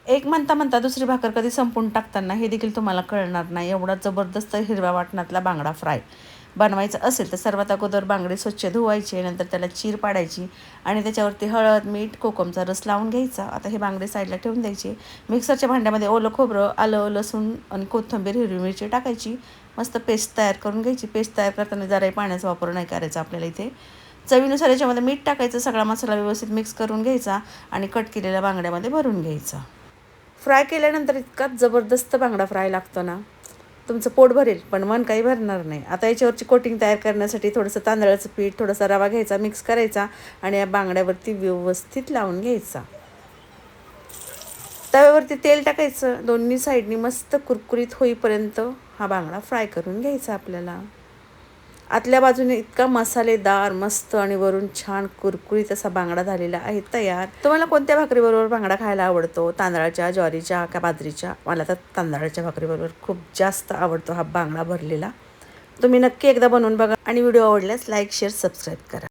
एक म्हणता म्हणता दुसरी भाकर कधी संपून टाकताना हे देखील तुम्हाला कळणार नाही. एवढा जबरदस्त हिरव्या वाटणातला बांगडा फ्राय बनवायचा असेल तर सर्वात अगोदर बांगडे स्वच्छ धुवायचे, नंतर त्याला चीर पाडायची आणि त्याच्यावरती हळद, मीठ, कोकमचा रस लावून घ्यायचा. आता हे बांगडे साईडला ठेवून द्यायचे. मिक्सरच्या भांड्यामध्ये ओलं खोबरं, आलं, लसूण आणि कोथिंबीर, हिरवी मिरची टाकायची. मस्त पेस्ट तयार करून घ्यायची. पेस्ट तयार करताना जराही पाण्याचा वापर नाही करायचा आपल्याला इथे. चवीनुसार याच्यामध्ये मीठ टाकायचं. सगळा मसाला व्यवस्थित मिक्स करून घ्यायचा आणि कट केलेल्या बांगड्यामध्ये भरून घ्यायचा. फ्राय केल्यानंतर इतका जबरदस्त बांगडा फ्राय लागतो ना, तुमचं पोट भरेल पण मन काही भरणार नाही. आता याच्यावरची कोटिंग तयार करण्यासाठी थोडंसं तांदळाचं पीठ, थोडासा रवा घ्यायचा, मिक्स करायचा आणि या बांगड्यावरती व्यवस्थित लावून घ्यायचा. तव्यावरती तेल टाकायचं. दोन्ही साईडनी मस्त कुरकुरीत होईपर्यंत हा बांगडा फ्राय करून घ्यायचा आपल्याला. आतल्या बाजूने इतका मसालेदार मस्त आणि वरून छान कुरकुरीत असा बांगडा झालेला आहे तयार. तुम्हाला कोणत्या भाकरीबरोबर बांगडा खायला आवडतो? तांदळाच्या, ज्वारीच्या का बाजरीच्या? मला तर तांदळाच्या भाकरीबरोबर खूप जास्त आवडतो हा बांगडा भरलेला. तुम्ही नक्की एकदा बनवून बघा आणि व्हिडिओ आवडल्यास लाईक, शेअर, सबस्क्राईब करा.